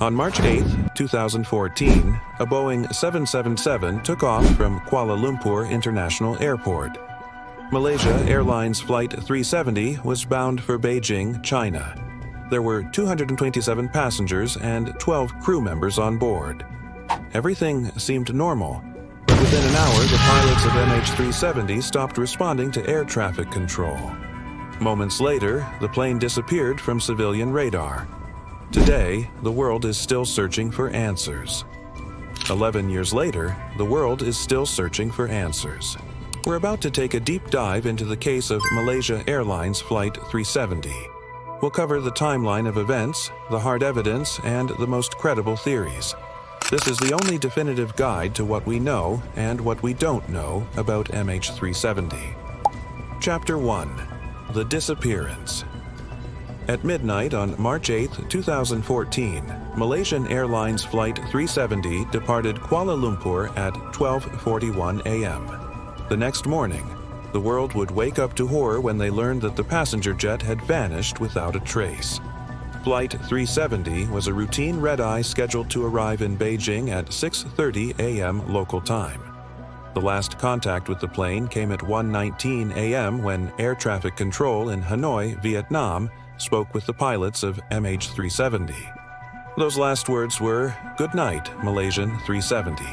On March 8, 2014, a Boeing 777 took off from Kuala Lumpur International Airport. Malaysia Airlines Flight 370 was bound for Beijing, China. There were 227 passengers and 12 crew members on board. Everything seemed normal, but within an hour, the pilots of MH370 stopped responding to air traffic control. Moments later, the plane disappeared from civilian radar. Today, the world is still searching for answers. 11 years later, the world is still searching for answers. We're about to take a deep dive into the case of Malaysia Airlines Flight 370. We'll cover the timeline of events, the hard evidence, and the most credible theories. This is the only definitive guide to what we know and what we don't know about MH370. Chapter 1. The Disappearance. At midnight on March 8, 2014, Malaysian Airlines Flight 370 departed Kuala Lumpur at 12:41 a.m. The next morning, the world would wake up to horror when they learned that the passenger jet had vanished without a trace. Flight 370 was a routine red-eye scheduled to arrive in Beijing at 6:30 a.m. local time. The last contact with the plane came at 1:19 a.m. when air traffic control in Hanoi, Vietnam, spoke with the pilots of MH370. Those last words were, "Good night, Malaysian 370."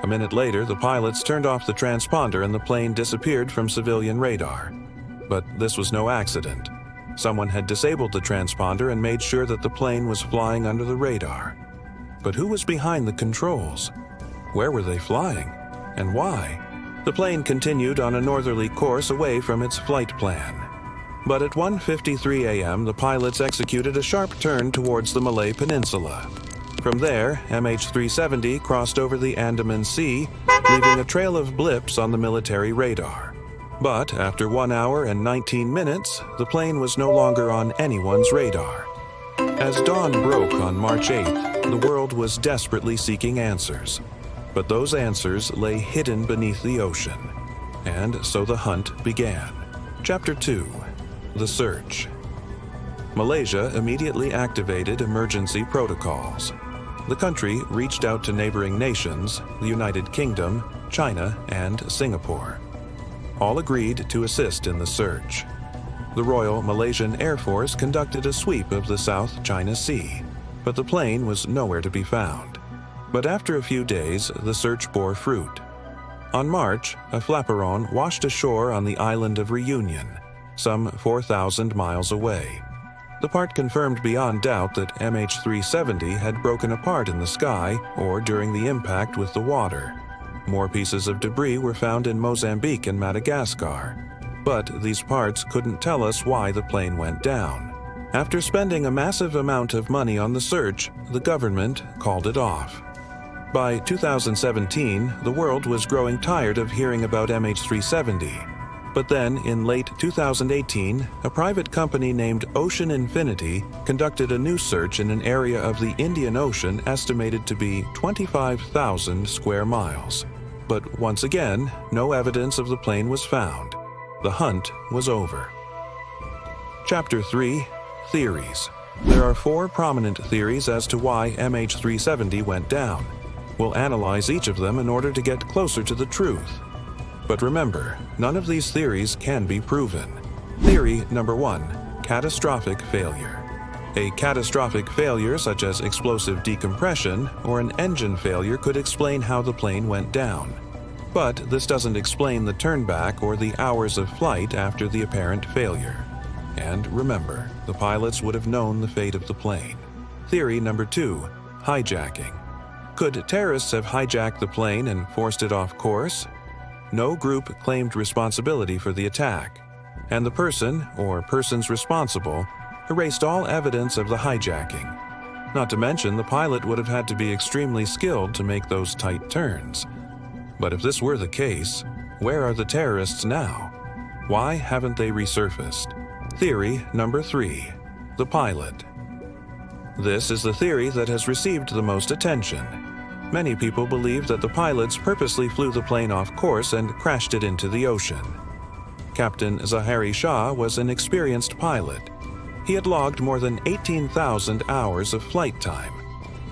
A minute later, the pilots turned off the transponder and the plane disappeared from civilian radar. But this was no accident. Someone had disabled the transponder and made sure that the plane was flying under the radar. But who was behind the controls? Where were they flying? And why? The plane continued on a northerly course away from its flight plan. But at 1:53 a.m., the pilots executed a sharp turn towards the Malay Peninsula. From there, MH370 crossed over the Andaman Sea, leaving a trail of blips on the military radar. But after 1 hour and 19 minutes, the plane was no longer on anyone's radar. As dawn broke on March 8th, the world was desperately seeking answers. But those answers lay hidden beneath the ocean. And so the hunt began. Chapter 2. The Search. Malaysia immediately activated emergency protocols. The country reached out to neighboring nations, the United Kingdom, China, and Singapore. All agreed to assist in the search. The Royal Malaysian Air Force conducted a sweep of the South China Sea, but the plane was nowhere to be found. But after a few days, the search bore fruit. On March, a flaperon washed ashore on the island of Reunion, some 4,000 miles away. The part confirmed beyond doubt that MH370 had broken apart in the sky or during the impact with the water. More pieces of debris were found in Mozambique and Madagascar, but these parts couldn't tell us why the plane went down. After spending a massive amount of money on the search, the government called it off. By 2017, the world was growing tired of hearing about MH370. But then, in late 2018, a private company named Ocean Infinity conducted a new search in an area of the Indian Ocean estimated to be 25,000 square miles. But once again, no evidence of the plane was found. The hunt was over. Chapter 3. Theories. There are 4 prominent theories as to why MH370 went down. We'll analyze each of them in order to get closer to the truth. But remember, none of these theories can be proven. Theory number 1. Catastrophic failure. A catastrophic failure such as explosive decompression or an engine failure could explain how the plane went down. But this doesn't explain the turnback or the hours of flight after the apparent failure. And remember, the pilots would have known the fate of the plane. Theory number 2. Hijacking. Could terrorists have hijacked the plane and forced it off course? No group claimed responsibility for the attack, and the person or persons responsible erased all evidence of the hijacking. Not to mention, the pilot would have had to be extremely skilled to make those tight turns. But if this were the case, where are the terrorists now? Why haven't they resurfaced? Theory number 3. The pilot. This is the theory that has received the most attention. Many people believe that the pilots purposely flew the plane off course and crashed it into the ocean. Captain Zahari Shah was an experienced pilot. He had logged more than 18,000 hours of flight time,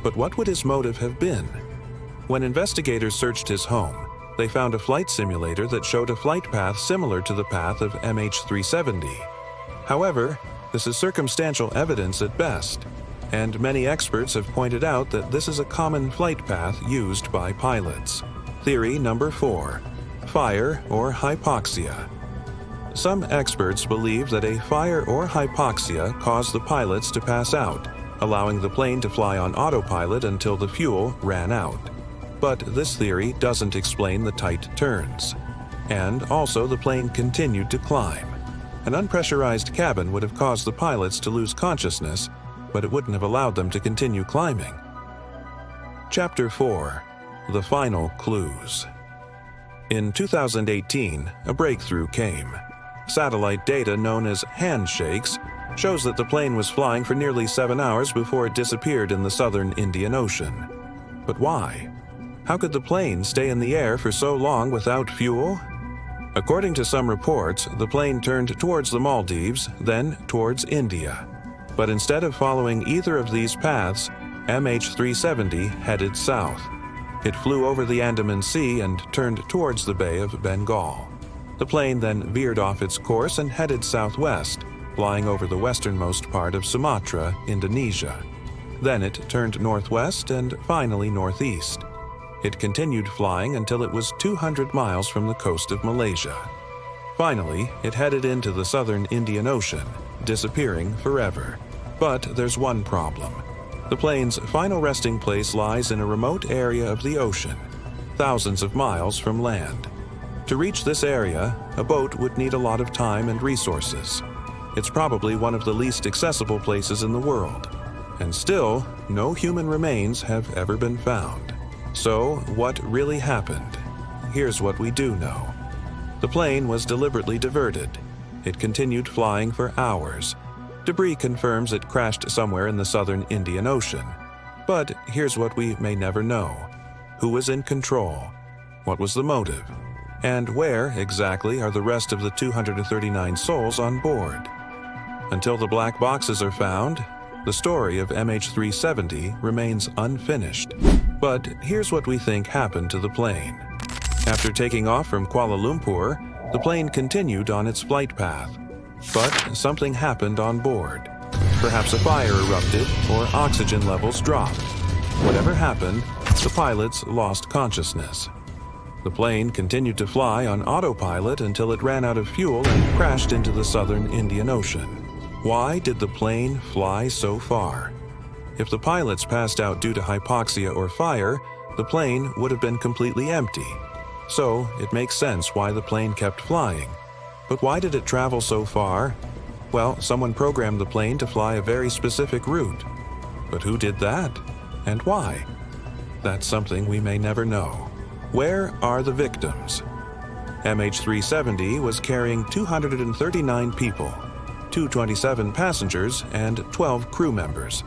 But what would his motive have been? When investigators searched his home, they found a flight simulator that showed a flight path similar to the path of MH370. However, this is circumstantial evidence at best, and many experts have pointed out that this is a common flight path used by pilots. Theory number 4: fire or hypoxia. Some experts believe that a fire or hypoxia caused the pilots to pass out, allowing the plane to fly on autopilot until the fuel ran out. But this theory doesn't explain the tight turns. And also, the plane continued to climb. An unpressurized cabin would have caused the pilots to lose consciousness, but it wouldn't have allowed them to continue climbing. Chapter 4: The Final Clues. In 2018, a breakthrough came. Satellite data known as handshakes shows that the plane was flying for nearly 7 hours before it disappeared in the southern Indian Ocean. But why? How could the plane stay in the air for so long without fuel? According to some reports, the plane turned towards the Maldives, then towards India. But instead of following either of these paths, MH370 headed south. It flew over the Andaman Sea and turned towards the Bay of Bengal. The plane then veered off its course and headed southwest, flying over the westernmost part of Sumatra, Indonesia. Then it turned northwest and finally northeast. It continued flying until it was 200 miles from the coast of Malaysia. Finally, it headed into the southern Indian Ocean, disappearing forever. But there's one problem. The plane's final resting place lies in a remote area of the ocean, thousands of miles from land. To reach this area, a boat would need a lot of time and resources. It's probably one of the least accessible places in the world. And still, no human remains have ever been found. So, what really happened? Here's what we do know. The plane was deliberately diverted. It continued flying for hours. Debris confirms it crashed somewhere in the southern Indian Ocean. But here's what we may never know. Who was in control? What was the motive? And where exactly are the rest of the 239 souls on board? Until the black boxes are found, the story of MH370 remains unfinished. But here's what we think happened to the plane. After taking off from Kuala Lumpur, the plane continued on its flight path. But something happened on board. Perhaps a fire erupted or oxygen levels dropped. Whatever happened, the pilots lost consciousness. The plane continued to fly on autopilot until it ran out of fuel and crashed into the southern Indian Ocean. Why did the plane fly so far? If the pilots passed out due to hypoxia or fire, the plane would have been completely empty. So, it makes sense why the plane kept flying. But why did it travel so far? Well, someone programmed the plane to fly a very specific route. But who did that? And why? That's something we may never know. Where are the victims? MH370 was carrying 239 people, 227 passengers, and 12 crew members.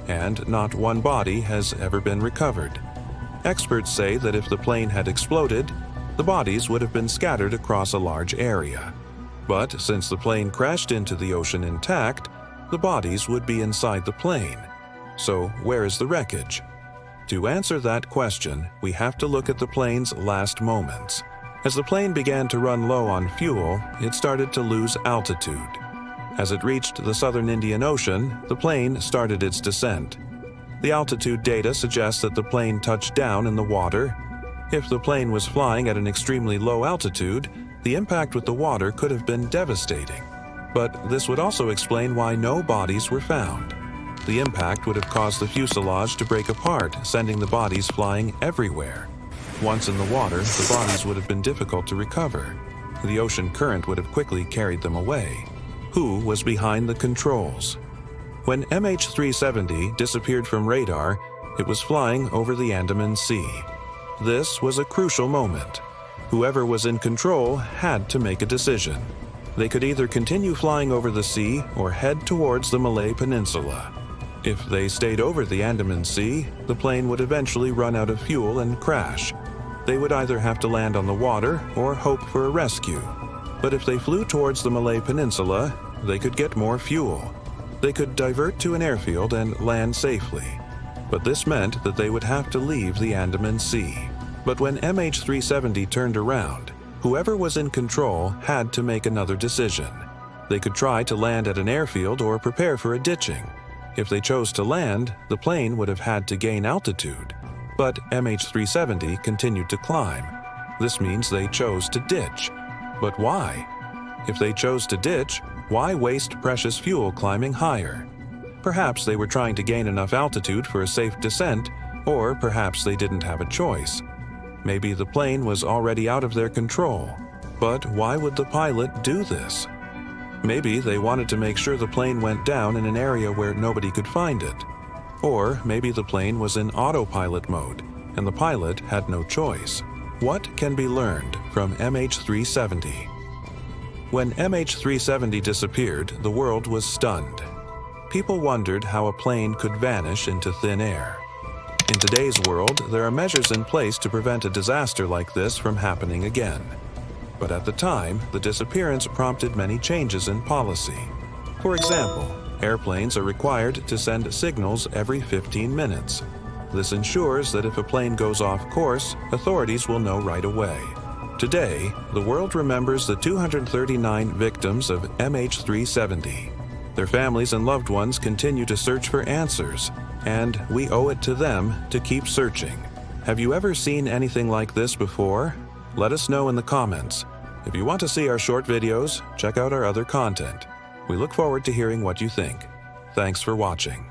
And not one body has ever been recovered. Experts say that if the plane had exploded, the bodies would have been scattered across a large area. But since the plane crashed into the ocean intact, the bodies would be inside the plane. So where is the wreckage? To answer that question, we have to look at the plane's last moments. As the plane began to run low on fuel, it started to lose altitude. As it reached the southern Indian Ocean, the plane started its descent. The altitude data suggests that the plane touched down in the water. If the plane was flying at an extremely low altitude, the impact with the water could have been devastating. But this would also explain why no bodies were found. The impact would have caused the fuselage to break apart, sending the bodies flying everywhere. Once in the water, the bodies would have been difficult to recover. The ocean current would have quickly carried them away. Who was behind the controls? When MH370 disappeared from radar, it was flying over the Andaman Sea. This was a crucial moment. Whoever was in control had to make a decision. They could either continue flying over the sea or head towards the Malay Peninsula. If they stayed over the Andaman Sea, the plane would eventually run out of fuel and crash. They would either have to land on the water or hope for a rescue. But if they flew towards the Malay Peninsula, they could get more fuel. They could divert to an airfield and land safely. but this meant that they would have to leave the Andaman Sea. But when MH370 turned around, whoever was in control had to make another decision. They could try to land at an airfield or prepare for a ditching. If they chose to land, the plane would have had to gain altitude. But MH370 continued to climb. This means they chose to ditch. But why? If they chose to ditch, why waste precious fuel climbing higher? Perhaps they were trying to gain enough altitude for a safe descent, or perhaps they didn't have a choice. Maybe the plane was already out of their control. But why would the pilot do this? Maybe they wanted to make sure the plane went down in an area where nobody could find it. Or maybe the plane was in autopilot mode, and the pilot had no choice. What can be learned from MH370? When MH370 disappeared, the world was stunned. People wondered how a plane could vanish into thin air. In today's world, there are measures in place to prevent a disaster like this from happening again. But at the time, the disappearance prompted many changes in policy. For example, airplanes are required to send signals every 15 minutes. This ensures that if a plane goes off course, authorities will know right away. Today, the world remembers the 239 victims of MH370. Their families and loved ones continue to search for answers, and we owe it to them to keep searching. Have you ever seen anything like this before? Let us know in the comments. If you want to see our short videos, check out our other content. We look forward to hearing what you think. Thanks for watching.